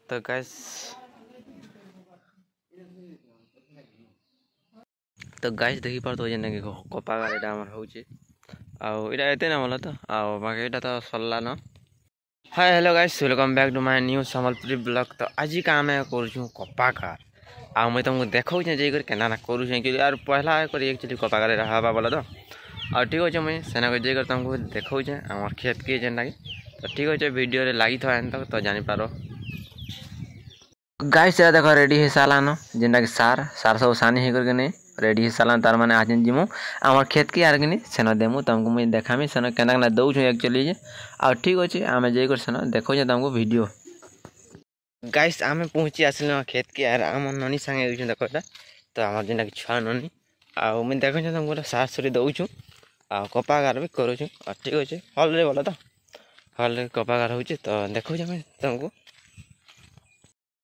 तो गाइस देखी पार जेन कि कपा गाड़ीटा आमर होचे आउ इटा एते ना बोला तो आउ बाकी इटा तो सरला न। Hi hello guys welcome back to my new Sambalpuri blog. तो आज का आम करूँ कपा कार आ मुझे तुमको देखा जाकर केना करूँ यार पहला एक्चुअली कपा कार हवा बोला तो आ ठीक अच्छे मुझे सेना को जाकर तुमको देखा आम खेत किए जेनटा कि तो ठीक अच्छे वीडियो लगी था तक तो जानीपार गाइस देख रेडी हो सारान जेनटा कि सार सब सानी हो करके नहीं रेडी हो सारा तार मैंने आज जीमु आम खेत की आर कि सेन देमु तुमको मुझे देखामी सेन केना दौछु एक्चुअली आ ठीक अच्छे आम जाकर सेन देखा तुमको वीडियो। गाइस आम पहुँची आसिल खेत की आर आम ननी सांगे देख तो आम जेनटा कि छुआ ननी आ मुझे देख तुमको सार सुरी दौछु आ कपा गार भी करूँ ठीक अच्छे हल रे बोला तो हल कपा गार हो तो देखा तुमको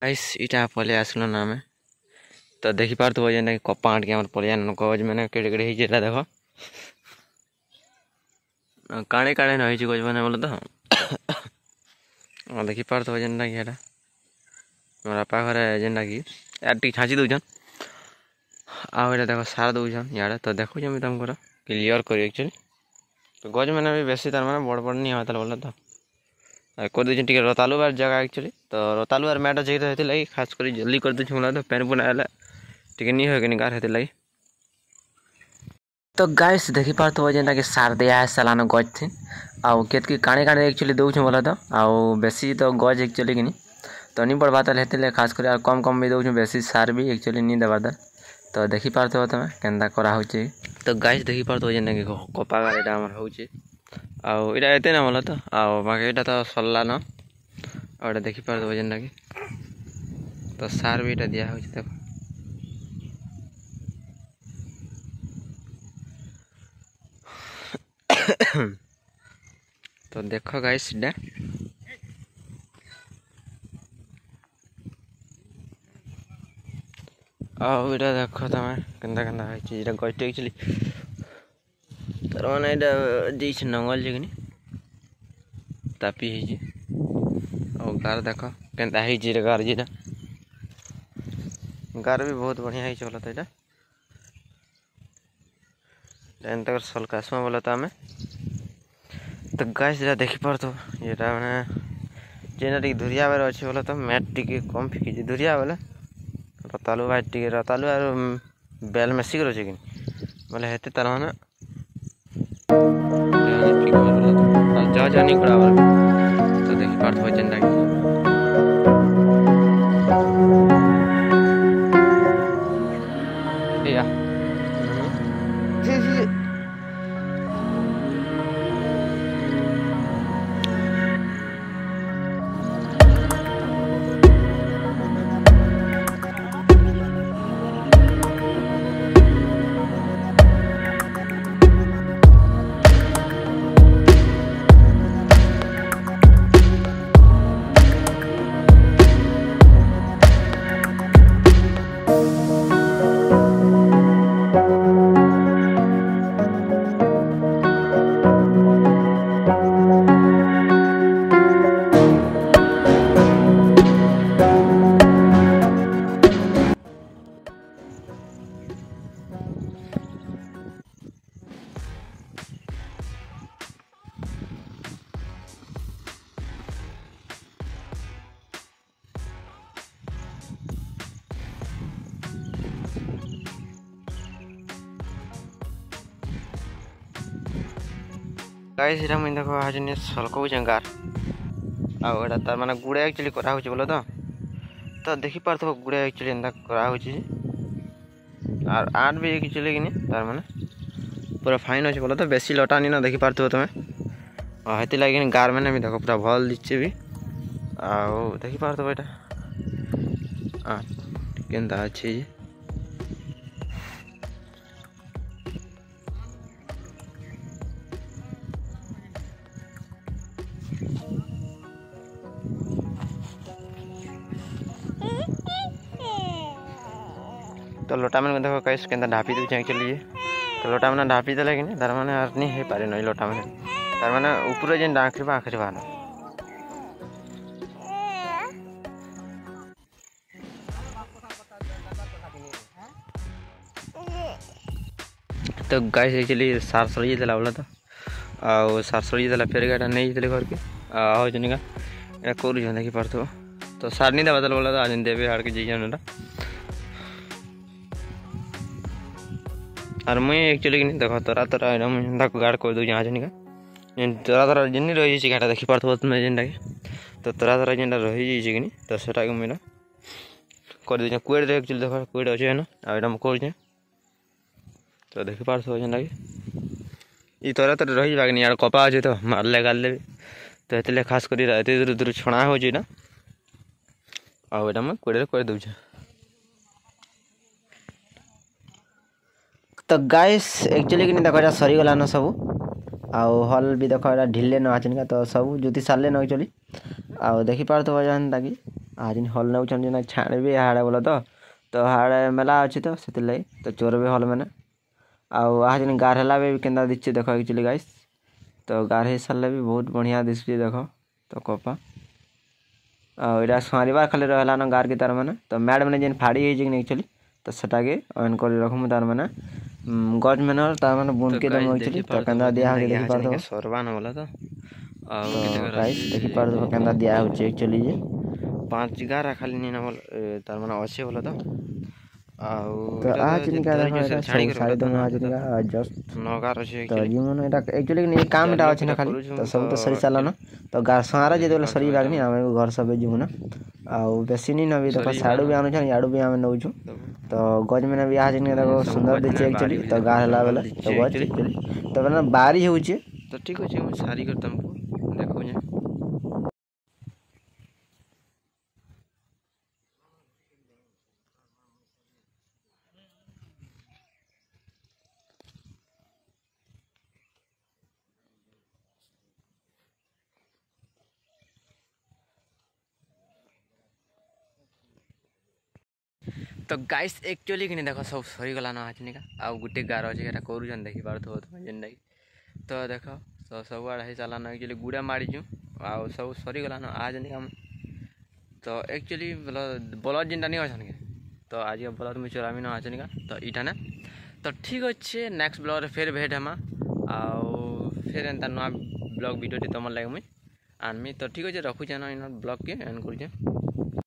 गाइस इटा पले आसलो ना आम तो देखी पार्थो जेनटा कि कपा आट के पलियान गज मैंने केड़े केड़े होता देख काणे काणे न गज मैंने बोले तो देखी पार्थो जेनटा कि मोर बापा घरे जेनटा कि यार टी छाँची दौन आउ देख सार दौन इे तो देखो तुमको क्लीयर कर एक्चुअली तो गज मैंने भी बेसी तार मैंने बड़ बड़ नहीं होता बोले तो कर दे टे रतालु बार जगह एक्चुअली तो रतालु बार मैट जगह लगी खास कर जल्दी कर दूँ बोला तो पेन पुना टे नहीं हो गार होते लगी। तो गाइस देखी पार्थो जेनटा कि सार दिया है सालान गज थी आउ केत की काणे काणे एक्चुअली दौछ बोला तो आउ बेसी तो गज एक्चुअली कि तो नहीं बढ़वा हेते खास कर कम कम भी दौछ बेसी सार भी एक्चुअली नहीं देवा दर तो देखी पार्थो तुम केन्दा करा होचे। तो गाइस देखी पार्थो जेनटा कि कपा गाड़ीटा आमर होचे आउ इटा एते ना बोला तो आउ बाकी इटा तो सरला न और देखी पार्थो जेनटा कि तो सार भी इटा दिया होचे देखो तो देखो गाइस इटा आउ इटा देखो तुम केन्दा केन्दा होचे इटा गजटे एक्चुअली तार माने इटा जैसे नंगल जे तापी है और गार देख केन्ता है गार जीटा गार भी बहुत बढ़िया है बोला तो यहाँ एंत सल कासमा बोला तो आम तो गाइस देखी पार तो ये मैंने जेना टी धुरिया बार अच्छे बोला तो मैट टी कम फिकी धुरिया बोले रतालु भाई टी रतालु और बेल मेसिक रहे कि बोले हेते तार मैंने जा जा नहीं करा तो देखी पार्थ हो जेनटा कि या गाइस इटा मुझे देखो आज सलकौ गार आउ एटा तार माने गुड़े एक्चुअली करा होची बोलो तो देखी पार्थो गुड़े एक्चुअली एंदा करा होची और आर्ट भी एक्चुअली कि तार माने पूरा फाइन अच्छे बोलो तो बेसी लटा नहीं ना देखी पार्थो तुम हेती लगे गार मैंने भी देखो पूरा भल दिच्छे भी आउ देखी पार्थो एटा केन्ता अच्छे तो लोटा मैंने देखो कैसे केन्ता ढापी दूचे एक्चुअली तो लोटा मैंने ढापी देले कि तार माने आर नहीं हो पारे नई लोटा मैंने तार माने ऊपर जेन आखिरी बाहर तो गाइस एक्चुअली सार सड़ी जाता बोला तो आउ सार सड़ी जाता फेर गाटा नहीं जाते घर के आओ जनिका या कर देखी पार्थ तो सार नहीं देवा बोला तो आज देवे हाड़ के जाइए और मुई एक्चुअली कि देख तोरा तोरा मुझे गाड़ कर दूँ आज निका तोरा तोरा जेन रही घाटा देखी पार्थ तुम्हें जेनटा तो तोरा तोरा जेनटा रही कि तो सेटा मुझे कर दे कुएड एक्चुअली देख कुएड अच्छे है ना आईटा मुझे कर तो देखी पार्थ जेनटा कि तोरा तोरा रही जाए यार कपा अच्छे तो मारले गाले तो ये खास कर दूर दूर छणा हो ना आईटा मुझे कुएड कर दूचे। तो गाइस एक्चुअली कि देख सरीगलान सब आउ हल भी देख ढिले न आचन तो सब जुति सारे न एक्चुअली आउ देखी पार्थ जानता कि आज हल नौ छाड़े भी हाड़े बोल तो हाड़े मेला अच्छी तो से तो चोर भी हल मैंने आउ आज गार है भी केन्दा दिखे देख एक्चुअली गाइस तो गार हो सारे भी बहुत बढ़िया दिशुच देख तो कपा आईटा सुहारिबार खाली रहा न गार के तार मैंने तो मैड मैंने जेन फाड़ी एक्चुअली तो सेटाके अन कर रखूँ तार मैंने गज मैंने तार मैंने बुन के दम एक्चुअली तो केन्दा दिया देखी पार्थ सरबान बोला तो गाइस देखी पार्थ केन्दा दिया होचे एक्चुअली जे 5 गारा खाली नहीं ना बोल तार मैंने अच्छे बोला तो आज निका देखो सारी दम आज निका जस्ट 9 गार अच्छे तो जीवन एटा एक्चुअली नहीं काम एटा अछि ना खाली तो सब तो सरी चला ना तो गार सारा जे देले सरी बागनी हम घर सब जीवन ना आउ बेसी नहीं नबी देखो साडू भी आनु छन याडू भी हम नौ छु तो गज में भी आज निका देखो सुंदर दिखे एक्चुअली तो गार हला वाला तो गज एक्चुअली तो मैंने बारी होचे तो ठीक होचे हम सारी कर तुमको देखो जे तो गाइस एक्चुअली कि देख सब सरीगलान आज निका आउ गोटे गार अच्छे यहाँ कर देखी पार्थ तुम जेनटा तो देख सब आड़े हो चलान एक्चुअली गुड़ा मारीचु आउ सब सरीगलान आज निका तो एक्चुअली बलद जेनटा नहीं अच्छन के तो आज बलद मुझे चोरामी न आज निका तो इटा ना तो ठीक अच्छे नेक्स्ट ब्लॉग फिर भेट हेमा आउ फिर एंता नुआ ब्लॉग वीडियो तुम लगे मुझे आनमी तो ठीक अच्छे रखुचे ना ब्लॉग के एंड कर।